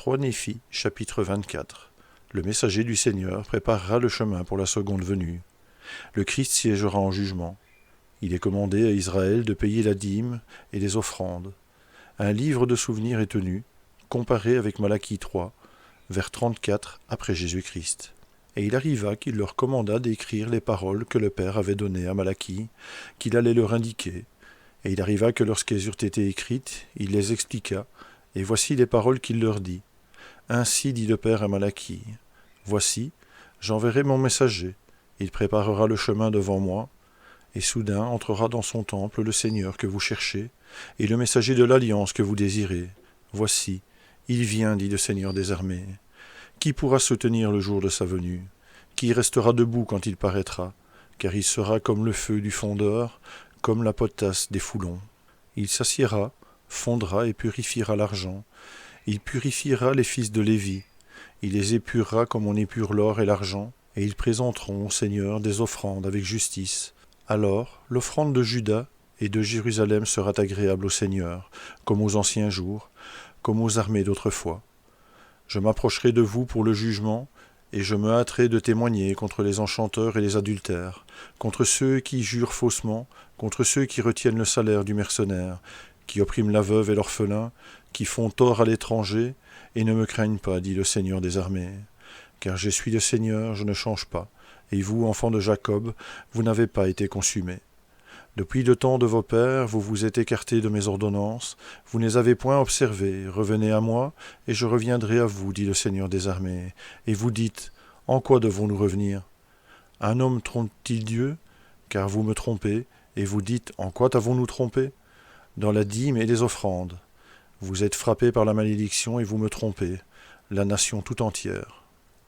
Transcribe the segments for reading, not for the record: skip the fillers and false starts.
3 Néphi, chapitre 24. Le messager du Seigneur préparera le chemin pour la seconde venue. Le Christ siégera en jugement. Il est commandé à Israël de payer la dîme et les offrandes. Un livre de souvenirs est tenu, comparé avec Malachie 3, vers 34 après Jésus-Christ. Et il arriva qu'il leur commanda d'écrire les paroles que le Père avait données à Malachie, qu'il allait leur indiquer. Et il arriva que lorsqu'elles eurent été écrites, il les expliqua, et voici les paroles qu'il leur dit. Ainsi dit le Père à Malachie. Voici, j'enverrai mon messager, il préparera le chemin devant moi, et soudain entrera dans son temple le Seigneur que vous cherchez, et le messager de l'alliance que vous désirez. Voici, il vient, dit le Seigneur des armées. Qui pourra se tenir le jour de sa venue? Qui restera debout quand il paraîtra? Car il sera comme le feu du fondeur, comme la potasse des foulons. Il s'assiera, fondra et purifiera l'argent. Il purifiera les fils de Lévi. Il les épurera comme on épure l'or et l'argent, et ils présenteront au Seigneur des offrandes avec justice. Alors, l'offrande de Juda et de Jérusalem sera agréable au Seigneur, comme aux anciens jours, comme aux armées d'autrefois. Je m'approcherai de vous pour le jugement, et je me hâterai de témoigner contre les enchanteurs et les adultères, contre ceux qui jurent faussement, contre ceux qui retiennent le salaire du mercenaire, qui oppriment la veuve et l'orphelin, qui font tort à l'étranger, et ne me craignent pas, dit le Seigneur des armées. Car je suis le Seigneur, je ne change pas, et vous, enfants de Jacob, vous n'avez pas été consumés. Depuis le temps de vos pères, vous vous êtes écartés de mes ordonnances, vous ne les avez point observées. Revenez à moi, et je reviendrai à vous, dit le Seigneur des armées. Et vous dites, en quoi devons-nous revenir? Un homme trompe-t-il Dieu? Car vous me trompez, et vous dites, en quoi t'avons-nous trompé? Dans la dîme et les offrandes. Vous êtes frappés par la malédiction, et vous me trompez, la nation tout entière.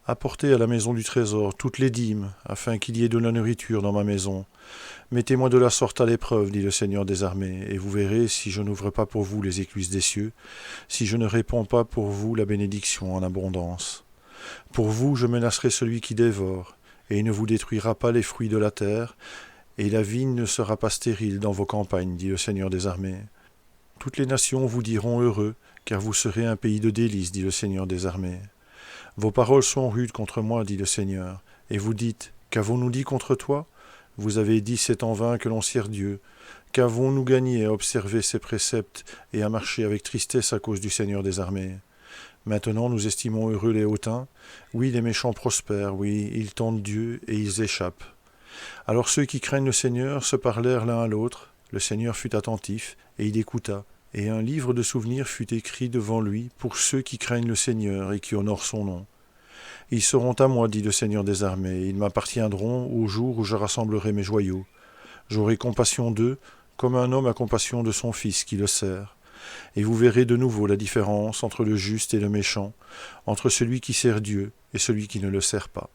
Apportez à la maison du trésor toutes les dîmes, afin qu'il y ait de la nourriture dans ma maison. Mettez-moi de la sorte à l'épreuve, dit le Seigneur des armées, et vous verrez si je n'ouvre pas pour vous les écluses des cieux, si je ne répands pas pour vous la bénédiction en abondance. Pour vous, je menacerai celui qui dévore, et il ne vous détruira pas les fruits de la terre, et la vigne ne sera pas stérile dans vos campagnes, dit le Seigneur des armées. Toutes les nations vous diront heureux, car vous serez un pays de délices, dit le Seigneur des armées. Vos paroles sont rudes contre moi, dit le Seigneur, et vous dites, qu'avons-nous dit contre toi? Vous avez dit, c'est en vain que l'on sert Dieu. Qu'avons-nous gagné à observer ses préceptes et à marcher avec tristesse à cause du Seigneur des armées? Maintenant nous estimons heureux les hautains. Oui, les méchants prospèrent, oui, ils tentent Dieu et ils échappent. Alors ceux qui craignent le Seigneur se parlèrent l'un à l'autre. Le Seigneur fut attentif, et il écouta. Et un livre de souvenirs fut écrit devant lui pour ceux qui craignent le Seigneur et qui honorent son nom. Ils seront à moi, dit le Seigneur des armées, ils m'appartiendront au jour où je rassemblerai mes joyaux. J'aurai compassion d'eux, comme un homme a compassion de son fils qui le sert. Et vous verrez de nouveau la différence entre le juste et le méchant, entre celui qui sert Dieu et celui qui ne le sert pas.